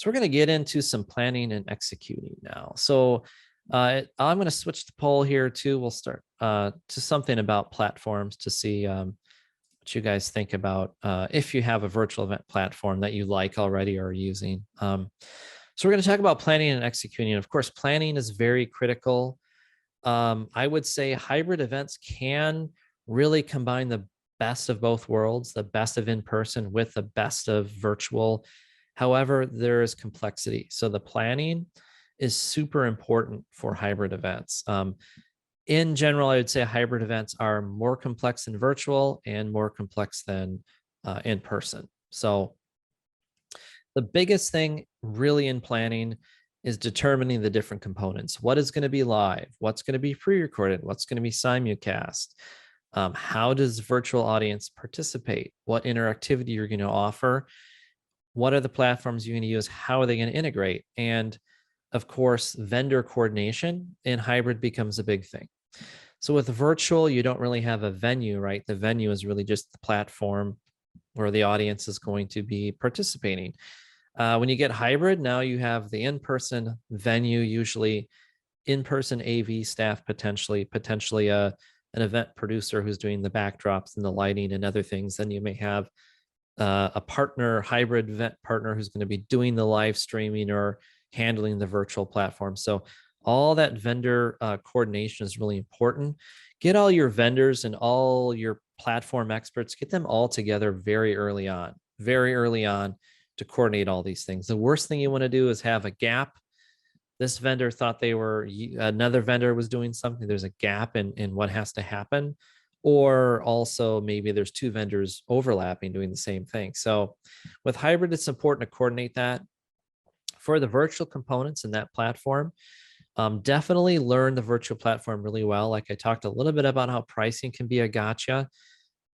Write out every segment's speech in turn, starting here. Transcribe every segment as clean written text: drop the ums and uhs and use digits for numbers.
So we're going to get into some planning and executing now. So I'm going to switch the poll here too. We'll start to something about platforms to see what you guys think about if you have a virtual event platform that you like already or are using. So we're going to talk about planning and executing. Of course, planning is very critical. I would say hybrid events can really combine the best of both worlds, the best of in-person with the best of virtual. However, there is complexity. So the planning is super important for hybrid events. In general, I would say hybrid events are more complex than virtual and more complex than in person. So the biggest thing really in planning is determining the different components. What is going to be live? What's going to be pre-recorded? What's going to be simulcast? How does virtual audience participate? What interactivity you're going to offer? What are the platforms you're going to use? How are they going to integrate? And of course, vendor coordination in hybrid becomes a big thing. So with virtual, you don't really have a venue, right? The venue is really just the platform where the audience is going to be participating. When you get hybrid, now you have the in-person venue, usually in-person AV staff, potentially an event producer who's doing the backdrops and the lighting and other things. Then you may have a partner, hybrid event partner who's going to be doing the live streaming or handling the virtual platform. So all that vendor coordination is really important. Get all your vendors and all your platform experts, get them all together very early on to coordinate all these things. The worst thing you want to do is have a gap. This vendor thought another vendor was doing something. There's a gap in what has to happen. Or also maybe there's two vendors overlapping doing the same thing. So with hybrid, it's important to coordinate that. For the virtual components in that platform, definitely learn the virtual platform really well. Like I talked a little bit about how pricing can be a gotcha,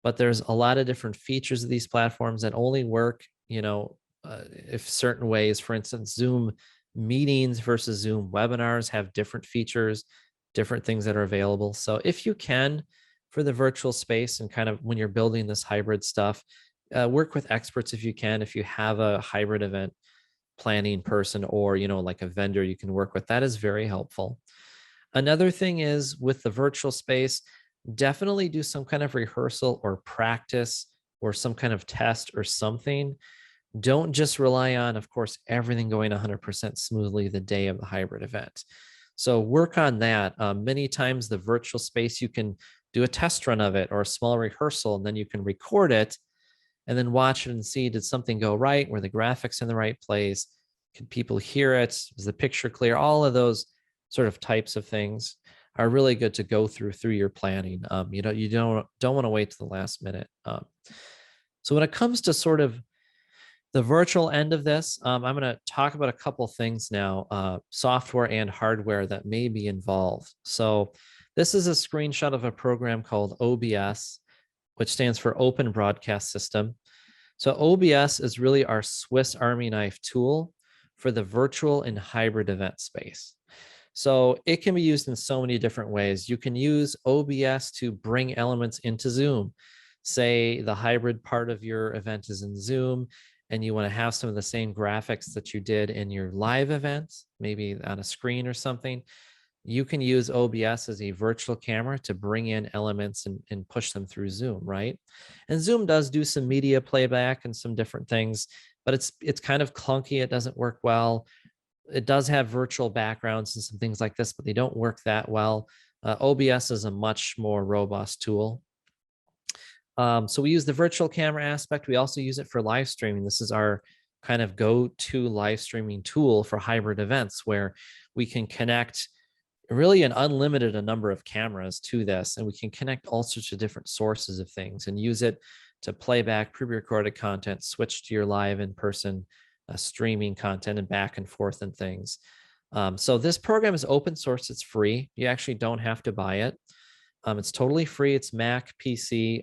but there's a lot of different features of these platforms that only work, if certain ways. For instance, Zoom meetings versus Zoom webinars have different features, different things that are available. So if you can, for the virtual space and kind of when you're building this hybrid stuff, work with experts if you can. If you have a hybrid event planning person or, like a vendor you can work with, that is very helpful. Another thing is with the virtual space, definitely do some kind of rehearsal or practice or some kind of test or something. Don't just rely on, of course, everything going 100% smoothly the day of the hybrid event. So work on that. Many times the virtual space, you can do a test run of it or a small rehearsal, and then you can record it and then watch it and see, did something go right? Were the graphics in the right place? Could people hear it? Was the picture clear? All of those sort of types of things are really good to go through your planning. You don't want to wait to the last minute. So when it comes to sort of the virtual end of this, I'm going to talk about a couple of things now, software and hardware that may be involved. So this is a screenshot of a program called OBS, which stands for Open Broadcast System. So OBS is really our Swiss Army knife tool for the virtual and hybrid event space. So it can be used in so many different ways. You can use OBS to bring elements into Zoom. Say the hybrid part of your event is in Zoom and you want to have some of the same graphics that you did in your live events, maybe on a screen or something. You can use OBS as a virtual camera to bring in elements and push them through Zoom, right? And Zoom does do some media playback and some different things, but it's kind of clunky. It doesn't work well. It does have virtual backgrounds and some things like this, but they don't work that well. OBS is a much more robust tool. So we use the virtual camera aspect. We also use it for live streaming. This is our kind of go-to live streaming tool for hybrid events where we can connect really an unlimited a number of cameras to this, and we can connect all sorts of different sources of things and use it to play back pre-recorded content, switch to your live in-person streaming content and back and forth and things. So this program is open source. It's free. You actually don't have to buy it. It's totally free. It's Mac, PC.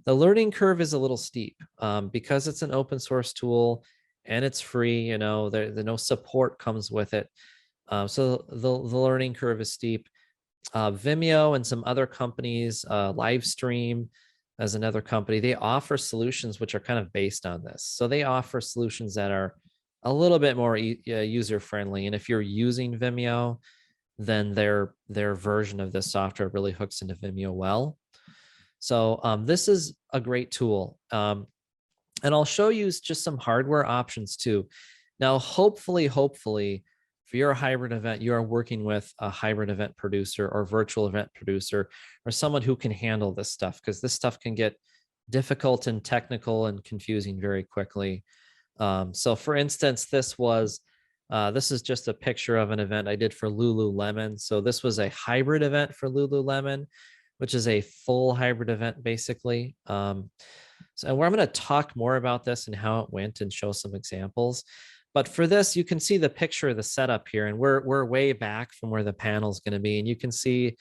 The learning curve is a little steep because it's an open source tool and it's free. No support comes with it. So the learning curve is steep. Vimeo and some other companies, Livestream as another company, they offer solutions which are kind of based on this. So they offer solutions that are a little bit more user friendly. And if you're using Vimeo, then their version of this software really hooks into Vimeo well. So this is a great tool. And I'll show you just some hardware options too. Now, hopefully, if you're a hybrid event, you are working with a hybrid event producer or virtual event producer or someone who can handle this stuff, because this stuff can get difficult and technical and confusing very quickly. So for instance, this is just a picture of an event I did for Lululemon. So this was a hybrid event for Lululemon, which is a full hybrid event basically. So I'm going to talk more about this and how it went and show some examples. But for this, you can see the picture of the setup here, and we're way back from where the panel is going to be. And you can see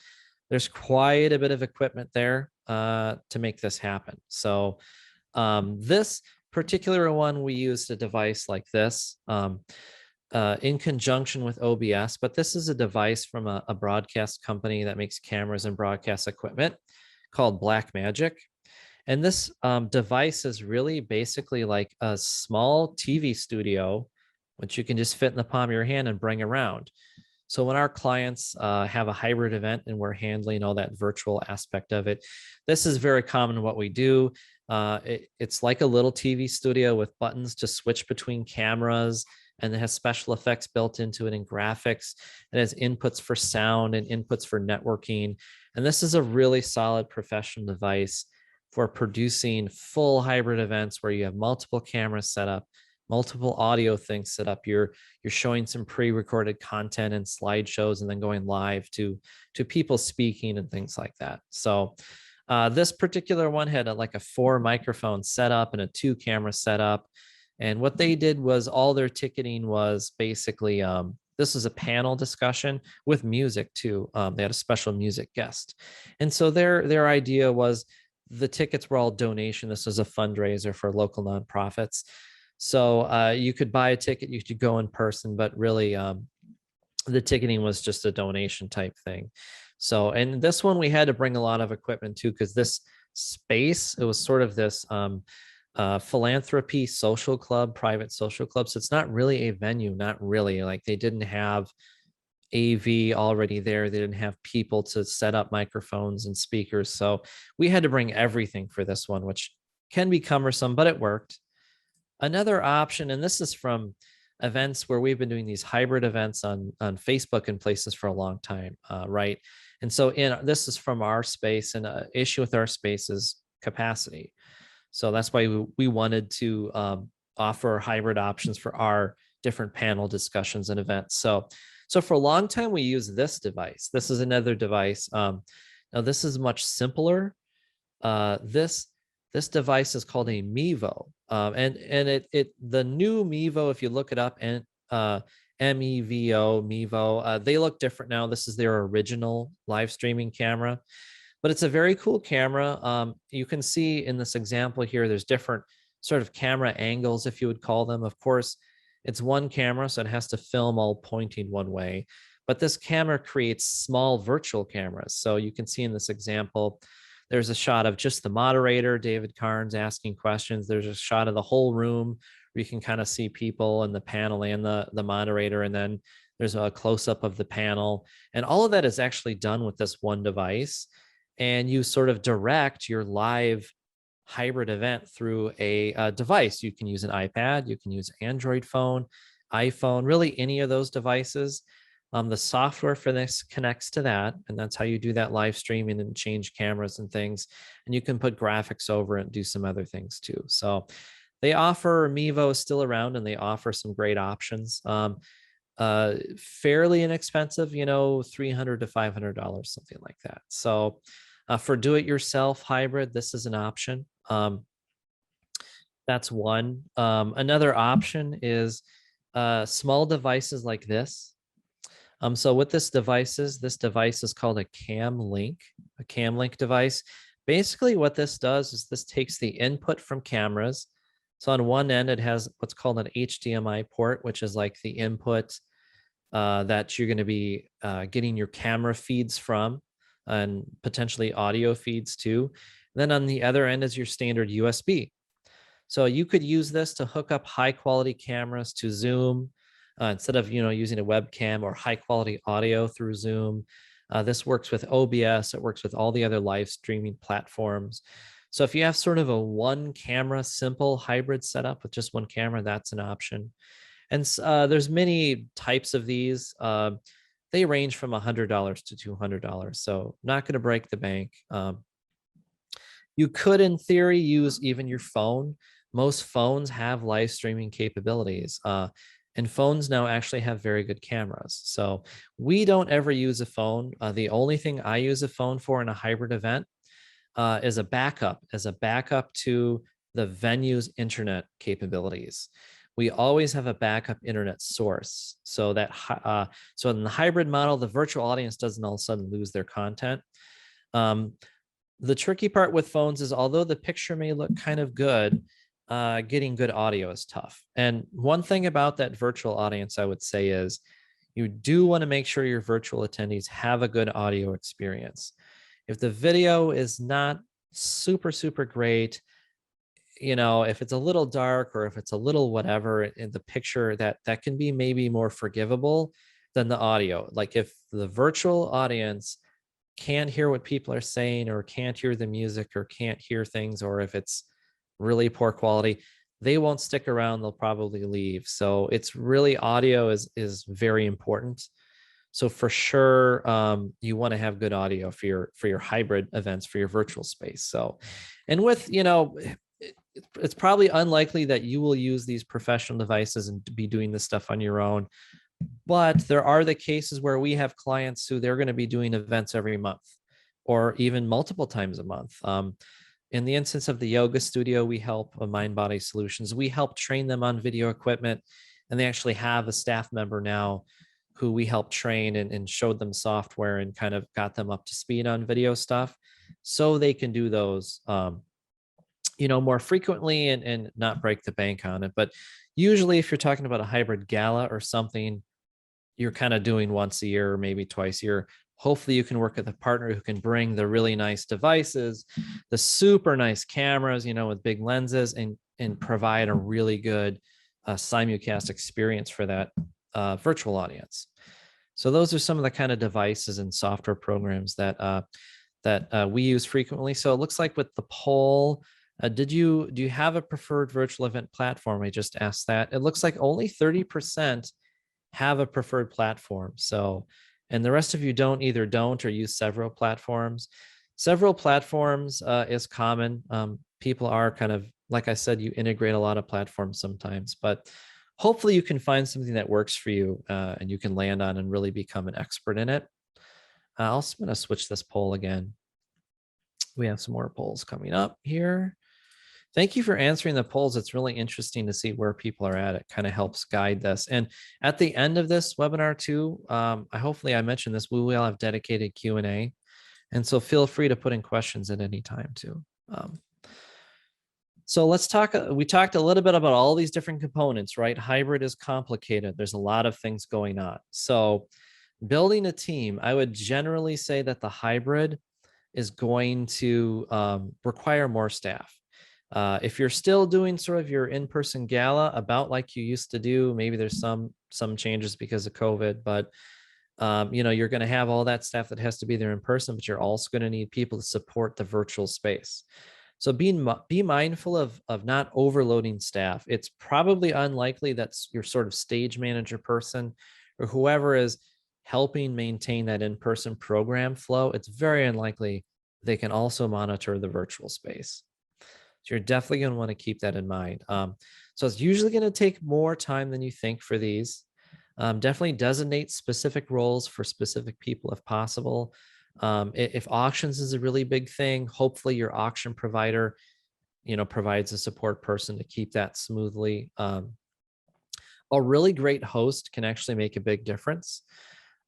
there's quite a bit of equipment there to make this happen. So this particular one, we used a device like this in conjunction with OBS, but this is a device from a broadcast company that makes cameras and broadcast equipment called Blackmagic. And this device is really basically like a small TV studio, which you can just fit in the palm of your hand and bring around. So when our clients have a hybrid event and we're handling all that virtual aspect of it, this is very common what we do. It's like a little TV studio with buttons to switch between cameras, and it has special effects built into it and graphics. It has inputs for sound and inputs for networking. And this is a really solid professional device for producing full hybrid events where you have multiple cameras set up, multiple audio things set up. You're showing some pre-recorded content and slideshows and then going live to people speaking and things like that. So this particular one had like a 4 microphone setup and a 2 camera setup. And what they did was all their ticketing was basically, this is a panel discussion with music too. They had a special music guest. And so their idea was the tickets were all donation. This was a fundraiser for local nonprofits. So you could buy a ticket, you could go in person, but really the ticketing was just a donation type thing. So, and this one we had to bring a lot of equipment too, because this space, it was sort of this philanthropy social club, private social club. So it's not really a venue, not really. Like they didn't have AV already there. They didn't have people to set up microphones and speakers. So we had to bring everything for this one, which can be cumbersome, but it worked. Another option, and this is from events where we've been doing these hybrid events on Facebook and places for a long time, right? And so this is from our space, and an issue with our space is capacity. So that's why we wanted to offer hybrid options for our different panel discussions and events. So for a long time, we use this device. This is another device. Now this is much simpler. This device is called a Mevo. And the new Mevo, if you look it up, and Mevo, they look different now. This is their original live streaming camera, but it's a very cool camera. You can see in this example here, there's different sort of camera angles, if you would call them. Of course, it's one camera, so it has to film all pointing one way, but this camera creates small virtual cameras. So you can see in this example, there's a shot of just the moderator, David Carnes, asking questions. There's a shot of the whole room where you can kind of see people in the panel and the moderator. And then there's a close-up of the panel. And all of that is actually done with this one device. And you sort of direct your live hybrid event through a device. You can use an iPad, you can use Android phone, iPhone, really any of those devices. The software for this connects to that, and that's how you do that live streaming and change cameras and things. And you can put graphics over it and do some other things too. So they offer, Mevo is still around, and they offer some great options. Fairly inexpensive, $300 to $500, something like that. So for do-it-yourself hybrid, this is an option. That's one. Another option is small devices like this. So what this device is called a Cam Link device. Basically what this does is this takes the input from cameras. So on one end, it has what's called an HDMI port, which is like the input that you're going to be getting your camera feeds from, and potentially audio feeds too. And then on the other end is your standard USB. So you could use this to hook up high quality cameras to Zoom instead of using a webcam, or high quality audio through Zoom. This works with OBS. It works with all the other live streaming platforms. So if you have sort of a one camera simple hybrid setup with just one camera, that's an option. And there's many types of these. They range from $100 to $200. So not going to break the bank. You could, in theory, use even your phone. Most phones have live streaming capabilities. And phones now actually have very good cameras. So we don't ever use a phone. The only thing I use a phone for in a hybrid event is as a backup to the venue's internet capabilities. We always have a backup internet source, so that so in the hybrid model, the virtual audience doesn't all of a sudden lose their content. The tricky part with phones is, although the picture may look kind of good, getting good audio is tough. And one thing about that virtual audience, I would say, is you do want to make sure your virtual attendees have a good audio experience. If the video is not super, super great, if it's a little dark or if it's a little whatever in the picture, that can be maybe more forgivable than the audio. Like if the virtual audience can't hear what people are saying, or can't hear the music, or can't hear things, or if it's really poor quality, they won't stick around. They'll probably leave. So it's really, audio is very important. So for sure, you want to have good audio for your hybrid events, for your virtual space. So, and with it's probably unlikely that you will use these professional devices and be doing this stuff on your own. But there are the cases where we have clients who they're going to be doing events every month, or even multiple times a month. In the instance of the yoga studio, we help Mind Body Solutions. We help train them on video equipment, and they actually have a staff member now who we helped train and showed them software and kind of got them up to speed on video stuff, so they can do those more frequently and not break the bank on it. But usually if you're talking about a hybrid gala or something, you're kind of doing once a year or maybe twice a year. Hopefully you can work with a partner who can bring the really nice devices, the super nice cameras, with big lenses, and provide a really good simulcast experience for that virtual audience. So those are some of the kind of devices and software programs that we use frequently. So it looks like with the poll, do you have a preferred virtual event platform? I just asked that. It looks like only 30% have a preferred platform. So, and the rest of you don't or use several platforms. Several platforms is common. People are kind of, like I said, you integrate a lot of platforms sometimes, but hopefully you can find something that works for you and you can land on and really become an expert in it. I'm going to switch this poll again. We have some more polls coming up here. Thank you for answering the polls. It's really interesting to see where people are at. It kind of helps guide this. And at the end of this webinar too, hopefully I mentioned this, we will have dedicated Q&A. And so feel free to put in questions at any time too. So let's talk, we talked a little bit about all these different components, right? Hybrid is complicated. There's a lot of things going on. So building a team, I would generally say that the hybrid is going to require more staff. If you're still doing sort of your in-person gala about like you used to do, maybe there's some changes because of COVID, but you're going to have all that staff that has to be there in person, but you're also going to need people to support the virtual space. So be mindful of not overloading staff. It's probably unlikely that your sort of stage manager person or whoever is helping maintain that in-person program flow. It's very unlikely they can also monitor the virtual space. So you're definitely going to want to keep that in mind. So it's usually going to take more time than you think for these. Definitely designate specific roles for specific people if possible. If auctions is a really big thing, hopefully your auction provider, provides a support person to keep that smoothly. A really great host can actually make a big difference.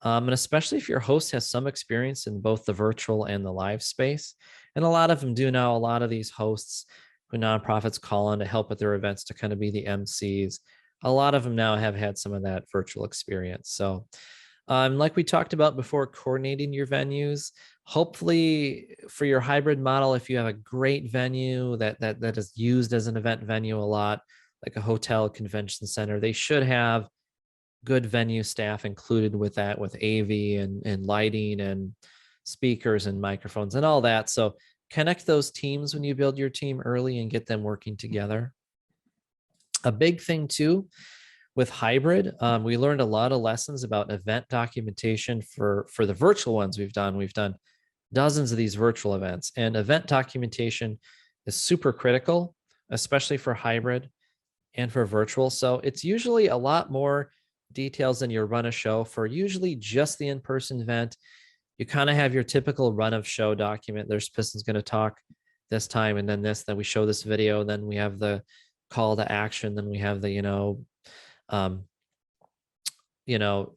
And especially if your host has some experience in both the virtual and the live space. And a lot of them do now. A lot of these hosts who nonprofits call on to help with their events to kind of be the MCs. A lot of them now have had some of that virtual experience. So Like we talked about before, coordinating your venues. Hopefully, for your hybrid model, if you have a great venue that is used as an event venue a lot, like a hotel, convention center, they should have good venue staff included with that, with AV and lighting and speakers and microphones and all that. So connect those teams when you build your team early and get them working together. A big thing too with hybrid, we learned a lot of lessons about event documentation for the virtual ones we've done. We've done dozens of these virtual events, and event documentation is super critical, especially for hybrid and for virtual. So it's usually a lot more details than your run of show. For usually just the in-person event, you kind of have your typical run of show document. There's person's going to talk this time, and then this, then we show this video, then we have the call to action, then we have the, um,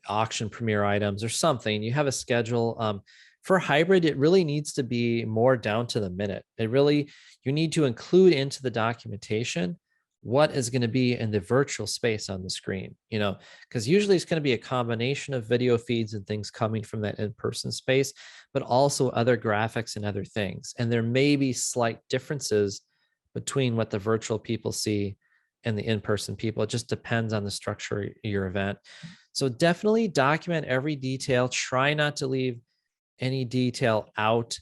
auction premiere items or something. You have a schedule. For hybrid, it really needs to be more down to the minute. You need to include into the documentation what is going to be in the virtual space on the screen, because usually it's going to be a combination of video feeds and things coming from that in-person space, but also other graphics and other things. And there may be slight differences between what the virtual people see and the in-person people. It just depends on the structure of your event. So definitely document every detail. Try not to leave any detail out.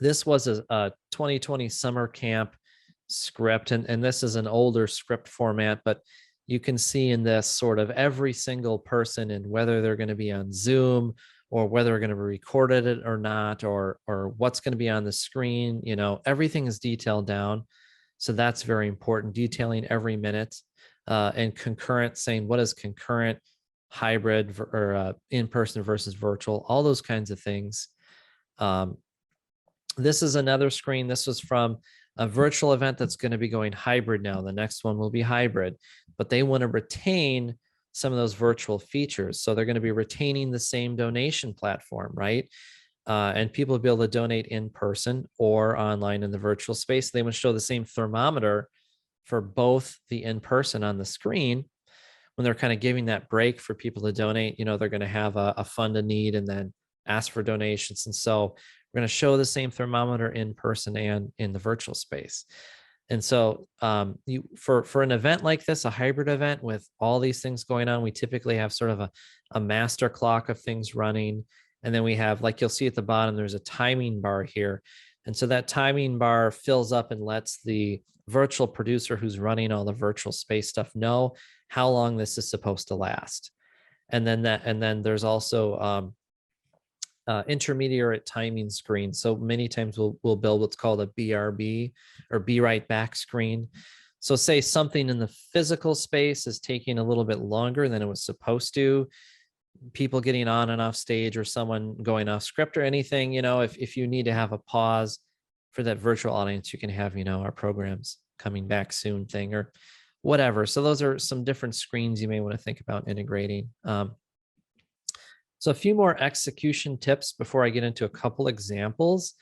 This was a 2020 summer camp script, and this is an older script format, but you can see in this sort of every single person and whether they're going to be on Zoom or whether they're going to be recorded it or not, or what's going to be on the screen. Everything is detailed down. So that's very important, detailing every minute, and concurrent, saying what is concurrent, hybrid, or in-person versus virtual, all those kinds of things. This is another screen. This was from a virtual event that's going to be going hybrid now. The next one will be hybrid, but they want to retain some of those virtual features. So they're going to be retaining the same donation platform, right? And people will be able to donate in person or online in the virtual space. They would show the same thermometer for both the in-person on the screen. When they're kind of giving that break for people to donate, they're going to have a fund a need and then ask for donations. And so we're going to show the same thermometer in person and in the virtual space. And so for an event like this, a hybrid event with all these things going on, we typically have sort of a master clock of things running. And then we have, like you'll see at the bottom, there's a timing bar here. And so that timing bar fills up and lets the virtual producer who's running all the virtual space stuff know how long this is supposed to last. And then there's also intermediate timing screen. So many times we'll build what's called a BRB, or be right back screen. So say something in the physical space is taking a little bit longer than it was supposed to, people getting on and off stage or someone going off script or anything, if you need to have a pause for that virtual audience, you can have, our programs coming back soon thing or whatever. So those are some different screens you may want to think about integrating. So a few more execution tips before I get into a couple examples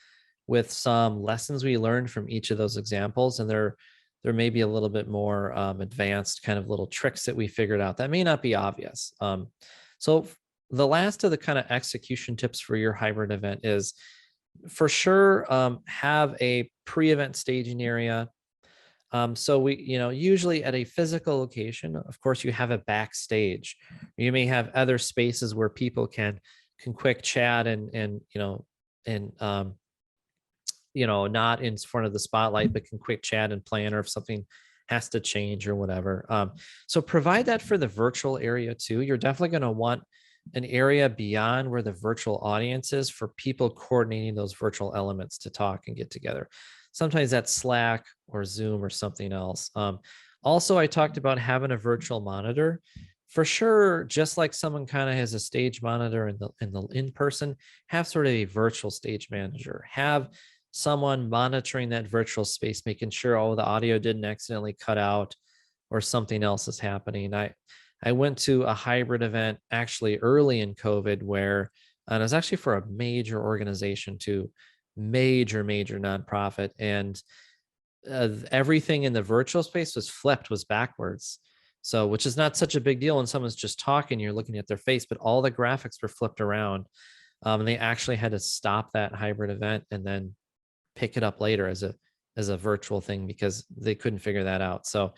with some lessons we learned from each of those examples. And there may be a little bit more advanced kind of little tricks that we figured out that may not be obvious. So the last of the kind of execution tips for your hybrid event is, for sure, have a pre-event staging area. So we, usually at a physical location, of course, you have a backstage. You may have other spaces where people can quick chat and not in front of the spotlight, but can quick chat and plan, or if something has to change or whatever. So provide that for the virtual area too. You're definitely going to want an area beyond where the virtual audience is for people coordinating those virtual elements to talk and get together. Sometimes that's Slack or Zoom or something else. Also, I talked about having a virtual monitor. For sure, just like someone kind of has a stage monitor in the in-person, have sort of a virtual stage manager. Have someone monitoring that virtual space, making sure, the audio didn't accidentally cut out or something else is happening. I went to a hybrid event actually early in COVID and it was actually for a major organization too, major nonprofit, and everything in the virtual space was backwards. So, which is not such a big deal when someone's just talking, you're looking at their face, but all the graphics were flipped around. And they actually had to stop that hybrid event and then pick it up later as a virtual thing because they couldn't figure that out. So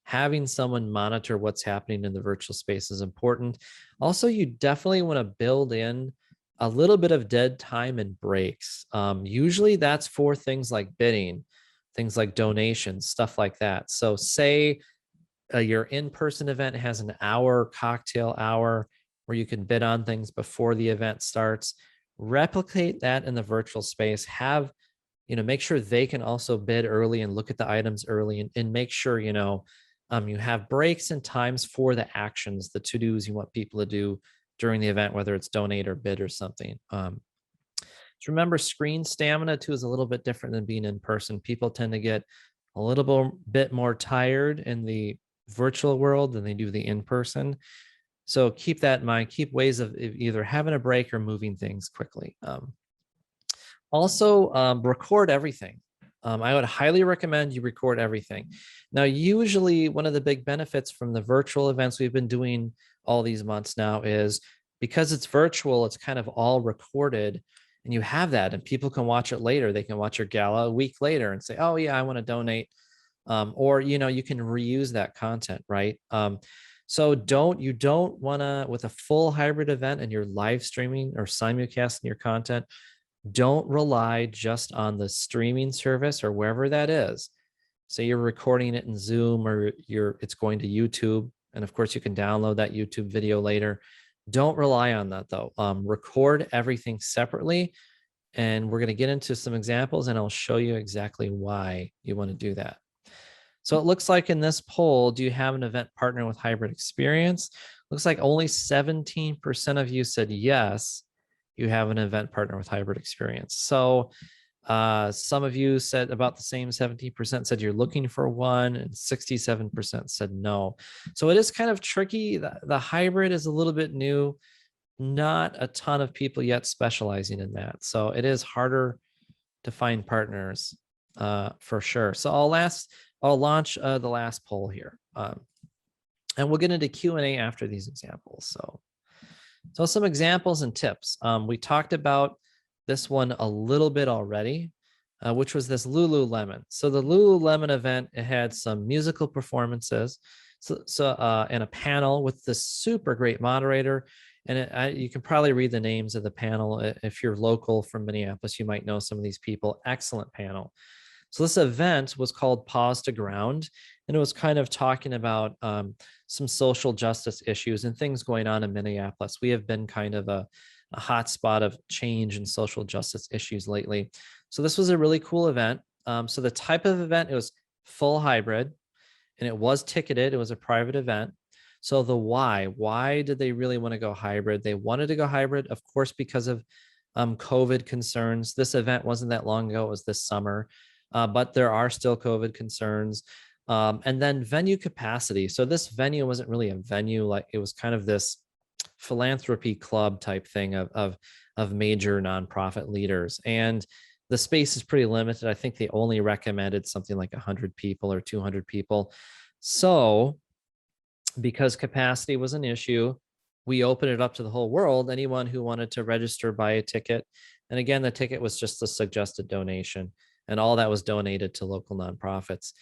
having someone monitor what's happening in the virtual space is important. Also, you definitely want to build in a little bit of dead time and breaks. Usually that's for things like bidding, things like donations, stuff like that. So say your in-person event has an hour cocktail hour where you can bid on things before the event starts. Replicate that in the virtual space. Have, make sure they can also bid early and look at the items early, and make sure, you have breaks and times for the actions, the to-dos you want people to do during the event, whether it's donate or bid or something. Just remember, screen stamina too is a little bit different than being in person. People tend to get a little bit more tired in the virtual world than they do the in-person. So keep that in mind. Keep ways of either having a break or moving things quickly. Also, record everything. I would highly recommend you record everything. Now, usually one of the big benefits from the virtual events we've been doing all these months now is because it's virtual, it's kind of all recorded, and you have that and people can watch it later. They can watch your gala a week later and say, oh yeah, I want to donate. Or, you can reuse that content, right? So you don't want to, with a full hybrid event and you're live streaming or simulcasting your content, don't rely just on the streaming service or wherever that is. Say you're recording it in Zoom or it's going to YouTube. And of course you can download that YouTube video later. Don't rely on that though. Record everything separately. And we're going to get into some examples and I'll show you exactly why you want to do that. So it looks like in this poll, do you have an event partner with hybrid experience? Looks like only 17% of you said yes, you have an event partner with hybrid experience. So some of you said about the same, 17% said you're looking for one, and 67% said no. So it is kind of tricky. The hybrid is a little bit new. Not a ton of people yet specializing in that. So it is harder to find partners for sure. So I'll launch the last poll here. And we'll get into Q&A after these examples. So some examples and tips. We talked about this one a little bit already, which was this Lululemon. So the Lululemon event, it had some musical performances, and a panel with this super great moderator. And you can probably read the names of the panel. If you're local from Minneapolis, you might know some of these people. Excellent panel. So this event was called Pause to Ground, and it was kind of talking about some social justice issues and things going on in Minneapolis. We have been kind of a hot spot of change and social justice issues lately. So this was a really cool event. So the type of event, it was full hybrid, and it was ticketed. It was a private event. So the why did they really want to go hybrid? They wanted to go hybrid, of course, because of COVID concerns. This event wasn't that long ago. It was this summer. But there are still COVID concerns. And then venue capacity. So this venue wasn't really a venue, like it was kind of this philanthropy club type thing of major nonprofit leaders. And the space is pretty limited. I think they only recommended something like 100 people or 200 people. So because capacity was an issue, we opened it up to the whole world, anyone who wanted to register, buy a ticket. And again, the ticket was just a suggested donation, and all that was donated to local nonprofits.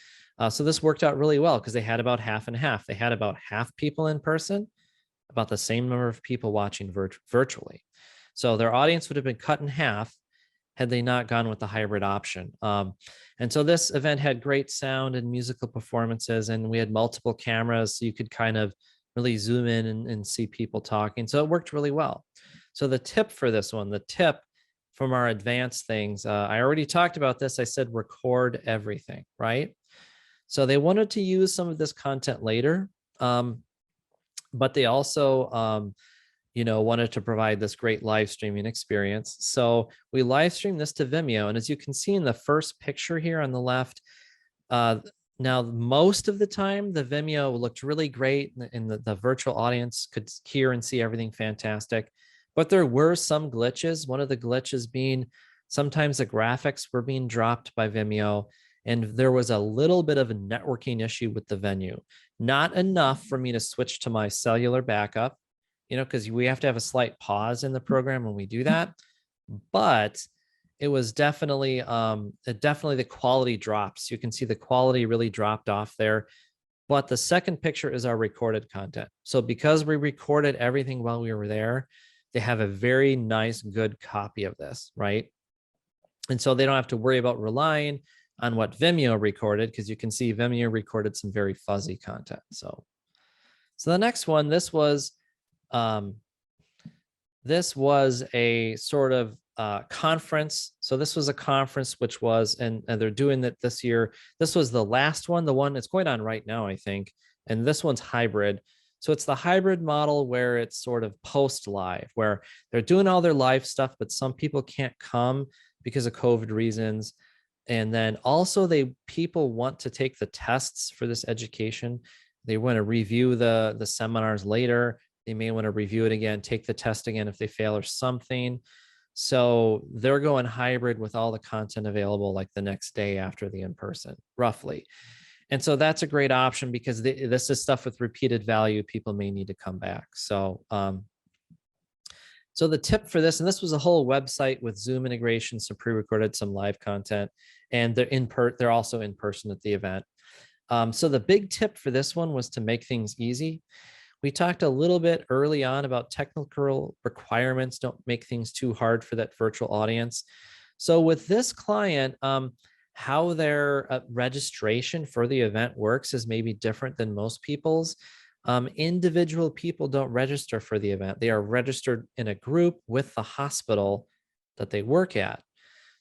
So this worked out really well because they had about half and half. They had about half people in person, about the same number of people watching virtually. So their audience would have been cut in half had they not gone with the hybrid option. And so this event had great sound and musical performances, and we had multiple cameras, so you could kind of really zoom in and see people talking. So it worked really well. So the tip for this one, the tip from our advanced things, I already talked about this. I said record everything, right? So they wanted to use some of this content later, but they also wanted to provide this great live streaming experience. So we live streamed this to Vimeo. And as you can see in the first picture here on the left, now most of the time the Vimeo looked really great and the virtual audience could hear and see everything fantastic. But there were some glitches. One of the glitches being sometimes the graphics were being dropped by Vimeo, And there was a little bit of a networking issue with the venue, not enough for me to switch to my cellular backup, because we have to have a slight pause in the program when we do that. But it was definitely the quality drops. You can see the quality really dropped off there. But the second picture is our recorded content. So because we recorded everything while we were there, they have a very nice, good copy of this, right? And so they don't have to worry about relying on what Vimeo recorded, because you can see Vimeo recorded some very fuzzy content. So the next one, this was a sort of conference. So this was a conference which was, and they're doing that this year. This was the last one, the one that's going on right now, I think. And this one's hybrid. So it's the hybrid model where it's sort of post live, where they're doing all their live stuff, but some people can't come because of COVID reasons. And then also people want to take the tests for this education. They want to review the seminars later. They may want to review it again, take the test again if they fail or something. So they're going hybrid with all the content available like the next day after the in-person, roughly. And so that's a great option because this is stuff with repeated value. People may need to come back. So the tip for this, and this was a whole website with Zoom integration, some pre-recorded, some live content, and they're also in person at the event. So the big tip for this one was to make things easy. We talked a little bit early on about technical requirements. Don't make things too hard for that virtual audience. So with this client, how their registration for the event works is maybe different than most people's. Individual people don't register for the event. They are registered in a group with the hospital that they work at.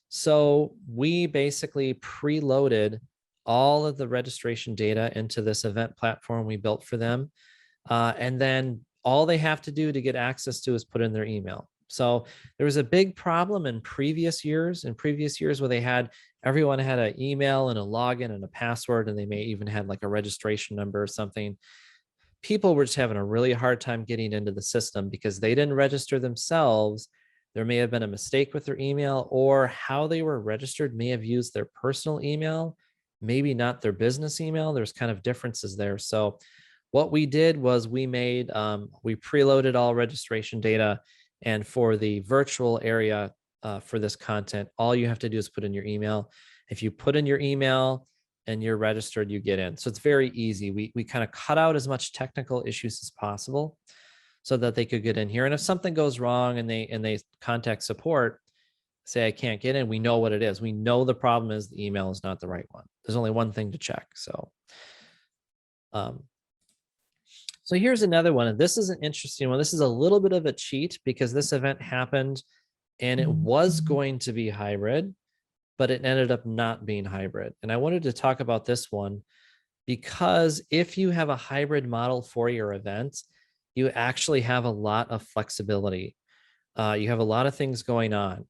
So we basically preloaded all of the registration data into this event platform we built for them. And then all they have to do to get access to is put in their email. So there was a big problem in previous years where everyone had an email and a login and a password, and they may even had like a registration number or something. People were just having a really hard time getting into the system because they didn't register themselves. There may have been a mistake with their email, or how they were registered may have used their personal email, maybe not their business email. There's kind of differences there. So what we did was we preloaded all registration data. And for the virtual area for this content, all you have to do is put in your email. If you put in your email and you're registered, you get in. So it's very easy. We kind of cut out as much technical issues as possible so that they could get in here. And if something goes wrong and they contact support, say I can't get in, we know what it is. We know the problem is the email is not the right one. There's only one thing to check. So here's another one. And this is an interesting one. This is a little bit of a cheat because this event happened and it was going to be hybrid, but it ended up not being hybrid. And I wanted to talk about this one because if you have a hybrid model for your event, you actually have a lot of flexibility. You have a lot of things going on.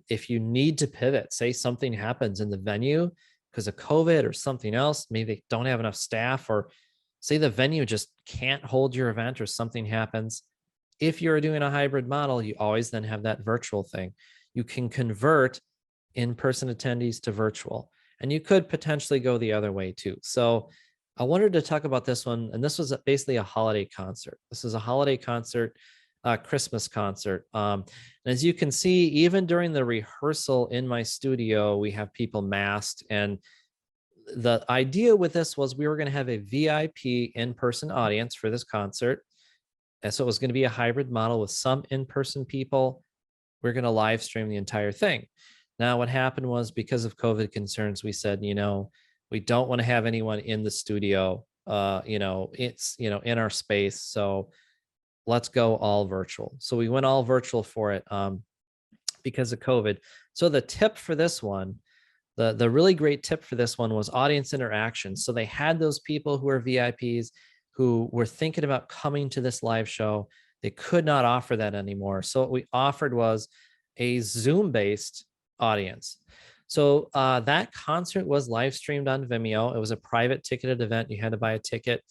If you need to pivot, say something happens in the venue because of COVID or something else, maybe they don't have enough staff, or say the venue just can't hold your event or something happens. If you're doing a hybrid model, you always then have that virtual thing. You can convert in-person attendees to virtual, and you could potentially go the other way too. So I wanted to talk about this one, and this was basically a holiday concert. This is a holiday concert, Christmas concert. And as you can see, even during the rehearsal in my studio, we have people masked. And the idea with this was we were going to have a VIP in-person audience for this concert. And so it was going to be a hybrid model with some in-person people. We're going to live stream the entire thing. Now, what happened was because of COVID concerns, we said, we don't want to have anyone in the studio, it's, in our space. So let's go all virtual. So we went all virtual for it because of COVID. So the tip for this one, the really great tip for this one was audience interaction. So they had those people who are VIPs who were thinking about coming to this live show. They could not offer that anymore. So what we offered was a Zoom-based audience. So that concert was live streamed on Vimeo. It was a private ticketed event. You had to buy a ticket,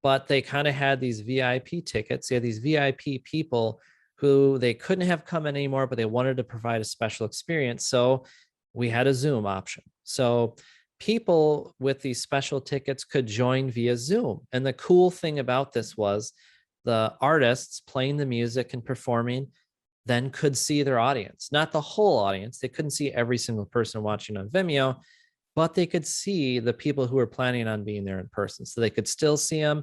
but they kind of had these VIP tickets. They had these VIP people who they couldn't have come in anymore, but they wanted to provide a special experience. So we had a Zoom option. So people with these special tickets could join via Zoom. And the cool thing about this was the artists playing the music and performing then could see their audience, not the whole audience. They couldn't see every single person watching on Vimeo, but they could see the people who were planning on being there in person. So they could still see them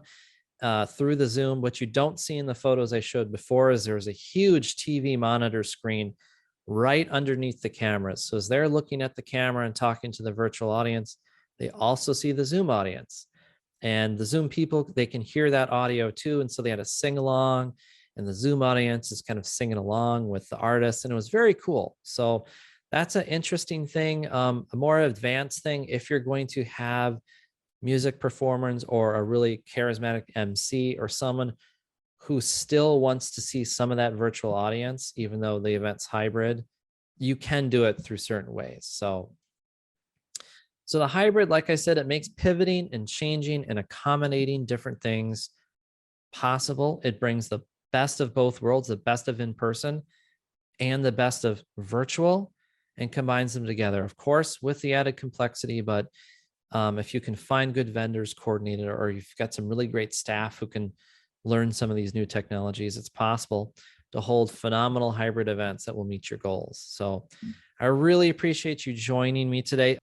through the Zoom. What you don't see in the photos I showed before is there's a huge TV monitor screen right underneath the cameras. So as they're looking at the camera and talking to the virtual audience, they also see the Zoom audience. And the Zoom people, they can hear that audio too. And so they had to sing along, and the Zoom audience is kind of singing along with the artist. And it was very cool. So that's an interesting thing. A more advanced thing, if you're going to have music performers or a really charismatic MC or someone who still wants to see some of that virtual audience, even though the event's hybrid, you can do it through certain ways. So the hybrid, like I said, it makes pivoting and changing and accommodating different things possible. It brings the best of both worlds, the best of in person and the best of virtual, and combines them together, of course, with the added complexity. But if you can find good vendors coordinated, or you've got some really great staff who can learn some of these new technologies, it's possible to hold phenomenal hybrid events that will meet your goals. So I really appreciate you joining me today.